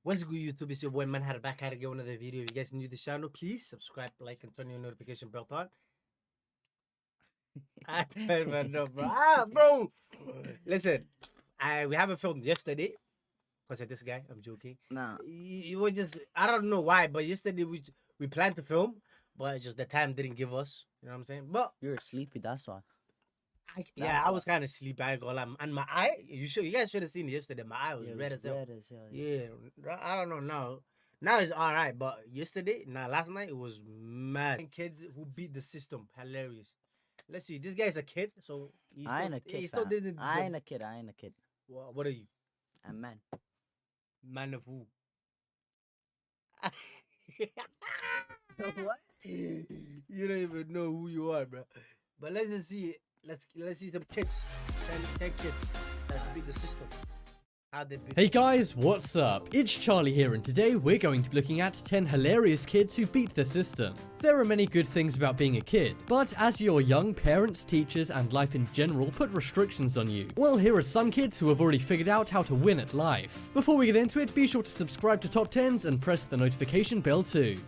What's good, YouTube? It's your boy Man Had back at again with another video. If you guys new to the channel, please subscribe, like, and turn your notification bell on. I don't even know, bro. Bro. Listen, we haven't filmed yesterday because of this guy. I'm joking. Nah. It was just I don't know why, but yesterday we planned to film, but just the time didn't give us. You know what I'm saying? But You're sleepy, that's why. I was kind of sleepy. I ain't gonna lie. And my eye, you guys should have seen it yesterday. My eye was red as hell. Red as hell. Yeah, I don't know now. Now it's all right, but yesterday, last night it was mad. Kids who beat the system, hilarious. Let's see. This guy's a kid, so I ain't a kid. he still didn't. I ain't a kid. What are you? I'm man. Man of who? What? You don't even know who you are, bro. But let's just see. Let's see some kids. 10 kids that beat the system. Hey guys, what's up? It's Charlie here, and today we're going to be looking at 10 hilarious kids who beat the system. There are many good things about being a kid, but as you're young, parents, teachers, and life in general put restrictions on you. Well, here are some kids who have already figured out how to win at life. Before we get into it, be sure to subscribe to Top 10s and press the notification bell too.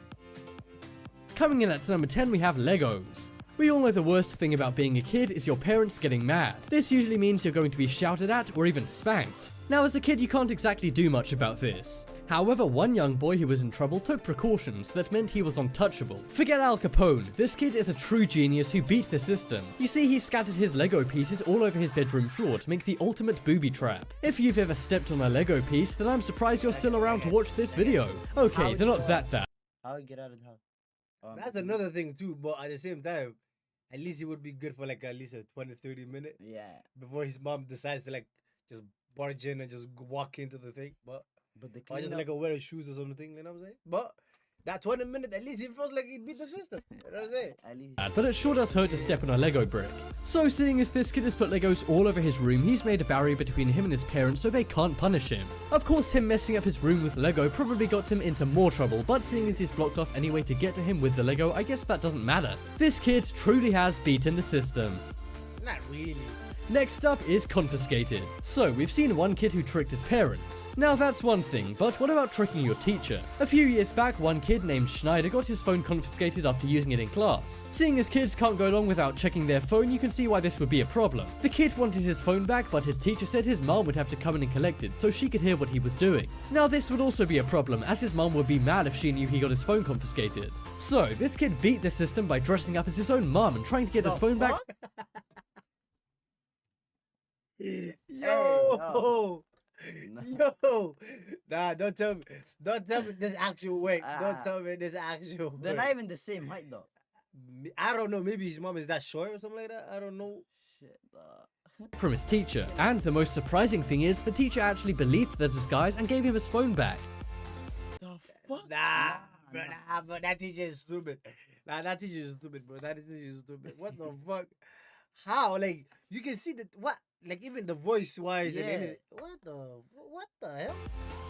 Coming in at number 10, we have Legos. We all know the worst thing about being a kid is your parents getting mad. This usually means you're going to be shouted at or even spanked. Now, as a kid, you can't exactly do much about this. However, one young boy who was in trouble took precautions that meant he was untouchable. Forget Al Capone, this kid is a true genius who beat the system. You see, he scattered his Lego pieces all over his bedroom floor to make the ultimate booby trap. If you've ever stepped on a Lego piece, then I'm surprised you're still around to watch this video. Okay, they're not that bad. How would get out of the house? That's another thing too, but at the same time, at least it would be good for like at least a 20-30 minute. Yeah. Before his mom decides to like just barge in and just walk into the thing. But the or just like wear shoes or something, you know what I'm saying? But that 20 minutes, at least he feels like he beat the system. You know what I'm saying? At least. But it sure does hurt to step on a Lego brick. So seeing as this kid has put Legos all over his room, he's made a barrier between him and his parents so they can't punish him. Of course, him messing up his room with Lego probably got him into more trouble, but seeing as he's blocked off any way to get to him with the Lego, I guess that doesn't matter. This kid truly has beaten the system. Not really. Next up is confiscated. So we've seen one kid who tricked his parents. Now that's one thing, but what about tricking your teacher? A few years back, one kid named Schneider got his phone confiscated after using it in class. Seeing as kids can't go long without checking their phone, you can see why this would be a problem. The kid wanted his phone back, but his teacher said his mom would have to come in and collect it so she could hear what he was doing. Now this would also be a problem, as his mom would be mad if she knew he got his phone confiscated. So this kid beat the system by dressing up as his own mom and trying to get his phone back. Yo, yo, nah, don't tell me this actual weight. Don't tell me this actual weight. They're not even the same height though. I don't know, maybe his mom is that short or something like that. I don't know. Shit, from his teacher. And the most surprising thing is, the teacher actually believed the disguise and gave him his phone back. The fuck? Nah, bro, that teacher is stupid. Nah, that teacher is stupid, bro. That teacher is stupid. What the fuck? How? Like, you can see that, what? Like, even the voice wise and anything. What the hell?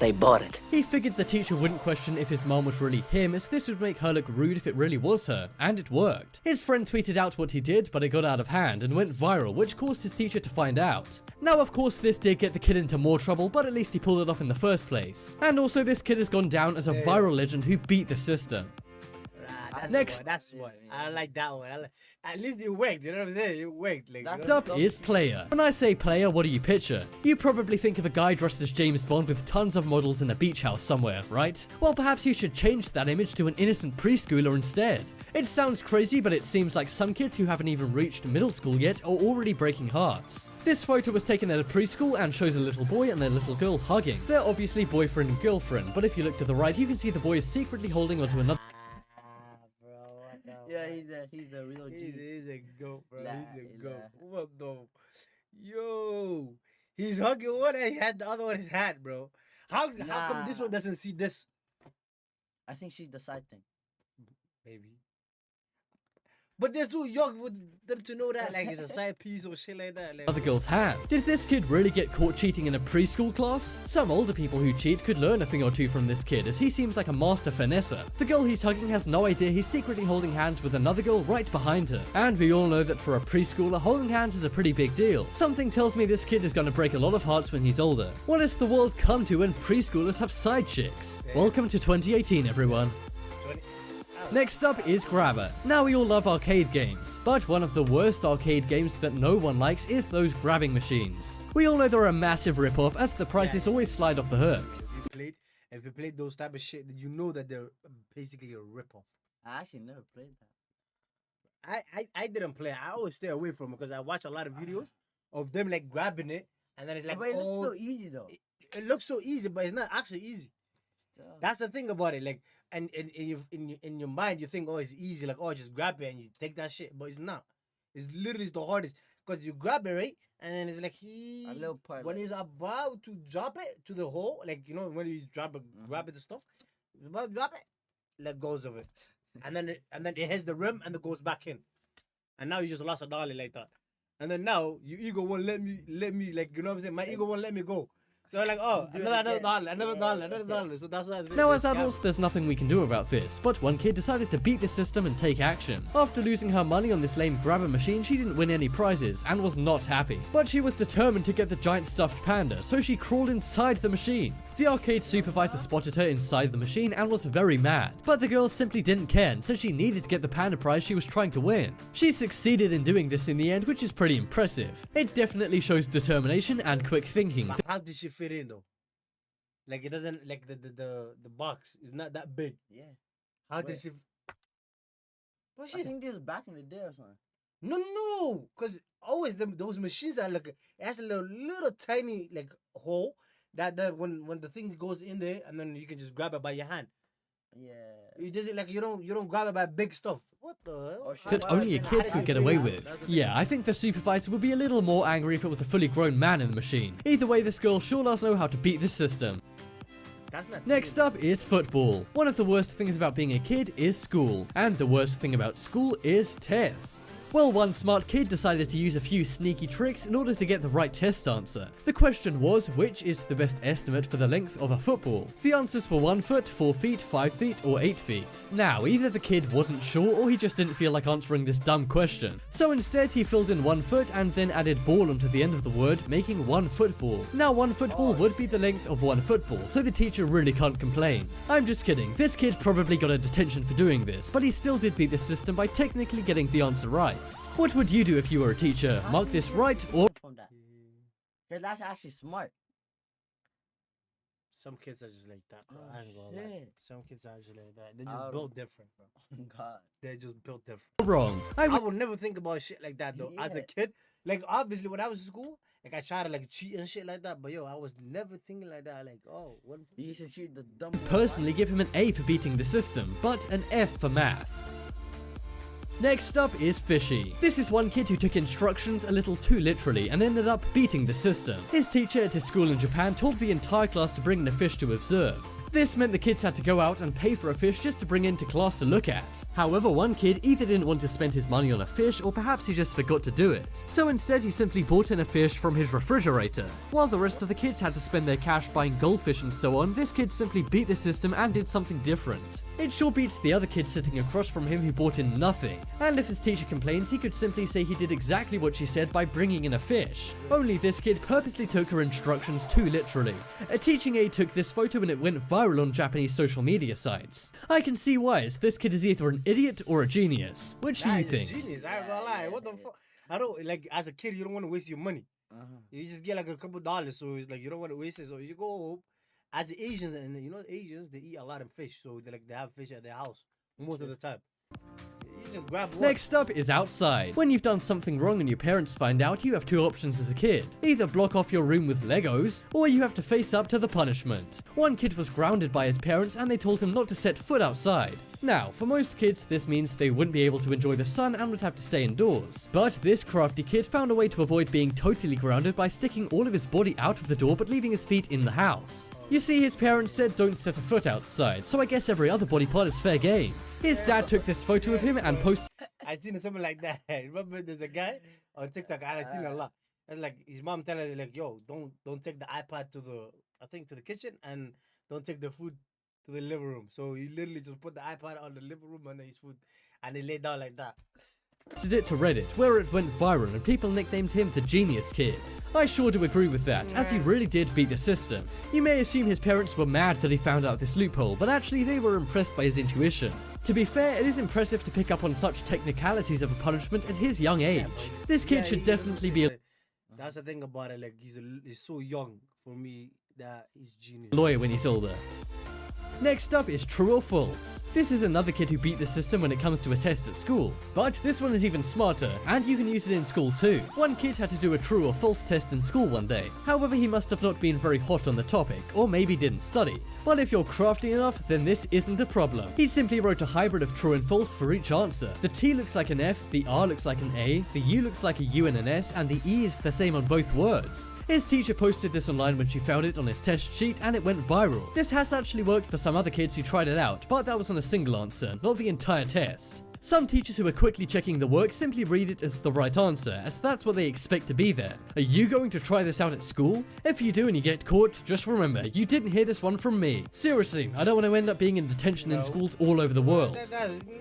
They bought it. He figured the teacher wouldn't question if his mom was really him, as this would make her look rude if it really was her, and it worked. His friend tweeted out what he did, but it got out of hand and went viral, which caused his teacher to find out. Now, of course, this did get the kid into more trouble, but at least he pulled it off in the first place. And also, this kid has gone down as a viral legend who beat the system. That's what. I like that one. At least it worked, you know what I'm saying? It worked. Like, Next up is player. When I say player, what do you picture? You probably think of a guy dressed as James Bond with tons of models in a beach house somewhere, right? Well, perhaps you should change that image to an innocent preschooler instead. It sounds crazy, but it seems like some kids who haven't even reached middle school yet are already breaking hearts. This photo was taken at a preschool and shows a little boy and a little girl hugging. They're obviously boyfriend and girlfriend, but if you look to the right, you can see the boy is secretly holding onto another. Yeah, he's a real G. He's a goat, bro. He's a goat. What the? Yo, he's hugging one and he had the other one in his hand, bro. How come this one doesn't see this? I think she's the side thing. Maybe. But they're too young for them to know that, like, it's a side piece or shit like that. Like, other girl's hand. Did this kid really get caught cheating in a preschool class? Some older people who cheat could learn a thing or two from this kid, as he seems like a master finesser. The girl he's hugging has no idea he's secretly holding hands with another girl right behind her. And we all know that for a preschooler, holding hands is a pretty big deal. Something tells me this kid is gonna break a lot of hearts when he's older. What has the world come to when preschoolers have side chicks? Welcome to 2018, everyone. Next up is Grabber. Now we all love arcade games, but one of the worst arcade games that no one likes is those grabbing machines. We all know they're a massive rip-off, as the prices always slide off the hook. if you played those type of shit, then you know that they're basically a rip-off. I actually never played that. I didn't play. I always stay away from it because I watch a lot of videos of them like grabbing it, and then it's like, But it looks so easy though. It looks so easy, but it's not actually easy. Still. That's the thing about it. Like, and in your mind, you think, oh, it's easy. Like, oh, just grab it and you take that shit. But it's not. It's literally the hardest. Because you grab it, right? And then it's like, A little part, when like- he's about to drop it to the hole, like, you know, when you drop it, grab it and stuff, he's about to drop it, let goes of it. And then it hits the rim and it goes back in. And now you just lost $1 like that. And then now your ego won't let me, like, you know what I'm saying? My ego won't let me go. So I'm like, oh, Do it another again. $1. So that's why I'm saying. Now, as this adults, scam. there's nothing we can do about this, but one kid decided to beat the system and take action. After losing her money on this lame grabber machine, she didn't win any prizes and was not happy. But she was determined to get the giant stuffed panda, so she crawled inside the machine. The arcade supervisor spotted her inside the machine and was very mad, but the girl simply didn't care and said she needed to get the panda prize she was trying to win. She succeeded in doing this in the end, which is pretty impressive. It definitely shows determination and quick thinking. But how did she fit in though? Like, it doesn't, like, the box is not that big. Yeah. How did Wait. she? But I she's think this was back in the day or something. no, because always those machines are like, it has a little tiny like hole that when the thing goes in there and then you can just grab it by your hand. Yeah. You just like you don't grab it by big stuff. What the hell? Oh, shit. That only a kid could get away with. Yeah, I think the supervisor would be a little more angry if it was a fully grown man in the machine. Either way, this girl sure does know how to beat this system. That's not Next up is football. One of the worst things about being a kid is school, and the worst thing about school is tests. Well, one smart kid decided to use a few sneaky tricks in order to get the right test answer. The question was, which is the best estimate for the length of a football? The answers were 1 foot, 4 feet, 5 feet, or 8 feet. Now, either the kid wasn't sure or he just didn't feel like answering this dumb question. So instead, he filled in 1 foot and then added ball onto the end of the word, making 1 football. Now, 1 football would be the length of 1 football, so the teacher really can't complain. I'm just kidding. This kid probably got a detention for doing this, but he still did beat the system by technically getting the answer right. What would you do if you were a teacher? Mark this right or... From that. Because that's actually smart. Some kids are just like that, bro. I ain't gonna lie. shit. Some kids are just like that. They're just I built different, bro. Oh, God. They're just built different. wrong? I I would would never think about shit like that though. As a Yeah. kid, like obviously when I was in school, like I tried to like cheat and shit like that. But yo, I was never thinking like that. Like, oh, what? You used to shoot the dumb personally give him an A for beating the system, but an F for math. Next up is Fishy. This is one kid who took instructions a little too literally and ended up beating the system. His teacher at his school in Japan told the entire class to bring in a fish to observe. This meant the kids had to go out and pay for a fish just to bring into class to look at. However, one kid either didn't want to spend his money on a fish or perhaps he just forgot to do it. So instead he simply bought in a fish from his refrigerator. While the rest of the kids had to spend their cash buying goldfish and so on, this kid simply beat the system and did something different. It sure beats the other kid sitting across from him who bought in nothing. And if his teacher complains, he could simply say he did exactly what she said by bringing in a fish. Only this kid purposely took her instructions too literally. A teaching aide took this photo and it went viral on Japanese social media sites. I can see why, as this kid is either an idiot or a genius. Which do That you is think? Genius. I ain't gonna lie. What the fuck? I don't like as a kid. You don't want to waste your money. You just get like a couple dollars, so it's like you don't want to waste it. So you go home. As the Asians, and you know Asians, they eat a lot of fish, so they have fish at their house most of the time. You just grab one. Next up is outside. When you've done something wrong and your parents find out, you have two options as a kid. Either block off your room with Legos, or you have to face up to the punishment. One kid was grounded by his parents and they told him not to set foot outside. Now, for most kids, this means they wouldn't be able to enjoy the sun and would have to stay indoors. But this crafty kid found a way to avoid being totally grounded by sticking all of his body out of the door but leaving his feet in the house. You see, his parents said don't set a foot outside, so I guess every other body part is fair game. His dad took this photo of him and posted I seen something like that. Remember, there's a guy on TikTok. I seen a lot. And like his mom telling him like, "Yo, don't take the iPad to the to the kitchen, and don't take the food to the living room." So he literally just put the iPad on the living room and his food, and he laid down like that. Posted it to Reddit, where it went viral and people nicknamed him the Genius Kid. I sure do agree with that, as he really did beat the system. You may assume his parents were mad that he found out this loophole, but actually they were impressed by his intuition. To be fair, it is impressive to pick up on such technicalities of a punishment at his young age. This kid should definitely be a That's the thing about it. Like he's so young for me that he's genius. lawyer when he's older. Next up is true or false. This is another kid who beat the system when it comes to a test at school. But this one is even smarter, and you can use it in school too. One kid had to do a true or false test in school one day. However, he must have not been very hot on the topic, or maybe didn't study. But if you're crafty enough, then this isn't a problem. He simply wrote a hybrid of true and false for each answer. The T looks like an F, the R looks like an A, the U looks like a U and an S, and the E is the same on both words. His teacher posted this online when she found it on his test sheet, and it went viral. This has actually worked for some other kids who tried it out, but that was on a single answer, not the entire test. Some teachers who are quickly checking the work simply read it as the right answer, as that's what they expect to be there. Are you going to try this out at school? If you do and you get caught, just remember, you didn't hear this one from me. Seriously, I don't want to end up being in detention in schools all over the world.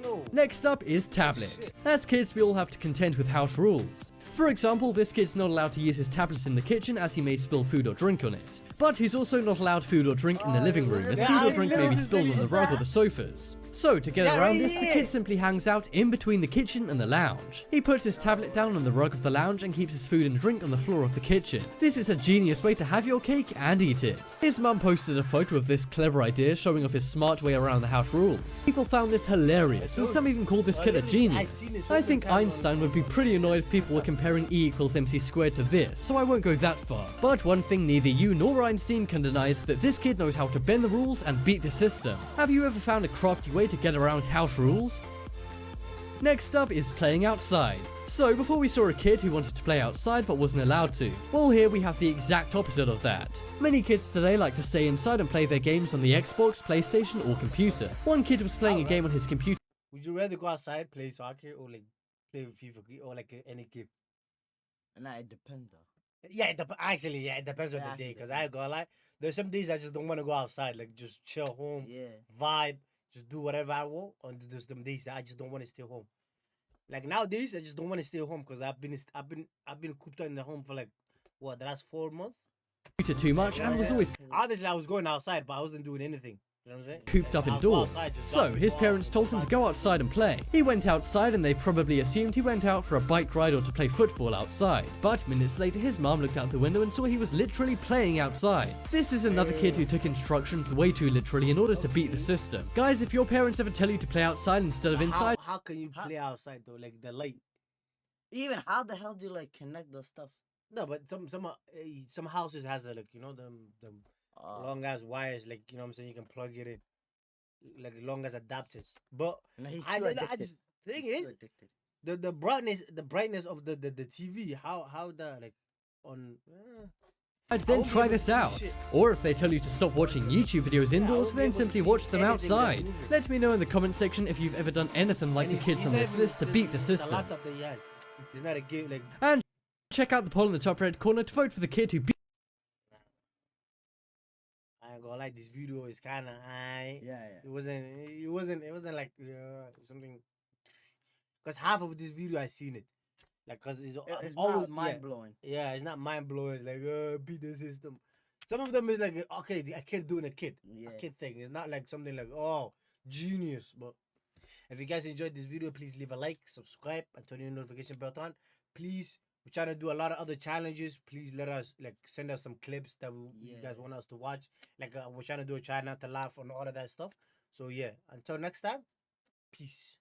No. Next up is tablet. As kids, we all have to contend with house rules. For example, this kid's not allowed to use his tablet in the kitchen as he may spill food or drink on it. But he's also not allowed food or drink in the living room, as food or drink may be spilled on the rug or the sofas. So, to get around this, the kid simply hangs out in between the kitchen and the lounge. He puts his tablet down on the rug of the lounge and keeps his food and drink on the floor of the kitchen. This is a genius way to have your cake and eat it. His mum posted a photo of this clever idea showing off his smart way around the house rules. People found this hilarious, and some even called this kid a genius. I think Einstein would be pretty annoyed if people were comparing E equals MC squared to this, so I won't go that far. But one thing neither you nor Einstein can deny is that this kid knows how to bend the rules and beat the system. Have you ever found a crafty way to get around house rules? Next up is playing outside. So before we saw a kid who wanted to play outside but wasn't allowed to. Well, here we have the exact opposite of that. Many kids today like to stay inside and play their games on the Xbox, PlayStation or computer. One kid was playing a game on his computer. Would you rather go outside, play soccer, or like play with FIFA or like any game? Nah, it depends though. Yeah, actually, yeah, it depends on Yeah, the day. actually Cause I ain't gonna lie, there's some days I just don't want to go outside, like just chill home, Yeah. vibe, just do whatever I want. And there's some days that I just don't want to stay home. Like nowadays, I just don't want to stay home because I've been cooped in the home for like what the last 4 months. Too much and was always Honestly, I was going outside, but I wasn't doing anything. You know what I'm saying? cooped up I'll go indoors. outside, just So jump his in the parents ball, told him to go outside and play. He went outside and they probably assumed he went out for a bike ride or to play football outside. But minutes later his mom looked out the window and saw he was literally playing outside. This is another kid who took instructions way too literally in order to beat the system. Guys, if your parents ever tell you to play outside instead of inside, How can you play outside though? Like the light. Even how the hell do you like connect the stuff? No, but some houses has a like them long ass wires, like you know what I'm saying, you can plug it in, like long as adapters. But No, he's I too don't know, addicted. thing He's is too addicted. the brightness of the TV, how the like on. then won't be try able to this see out. shit. Or if they tell you to stop watching YouTube videos indoors, won't be then able to simply see watch them anything that's outside. moving. Let me know in the comment section if you've ever done anything like the kids on this list to beat the It's system. a laptop that he has. It's not a game like. And check out the poll in the top red corner to vote for the kid who beat. I ain't gonna lie, this video is kind of high. Yeah, It wasn't like something. Cause half of this video I seen it, like cause it's It's always not mind blowing. Yeah, it's not mind blowing. It's like beat the system. Some of them is like okay, a kid doing a kid thing. It's not like something like oh genius. But if you guys enjoyed this video, please leave a like, subscribe, and turn your notification bell on. Please, we're trying to do a lot of other challenges. Please let us like send us some clips that you guys want us to watch. Like we're trying to do a try not to laugh on all of that stuff. So yeah, until next time, peace.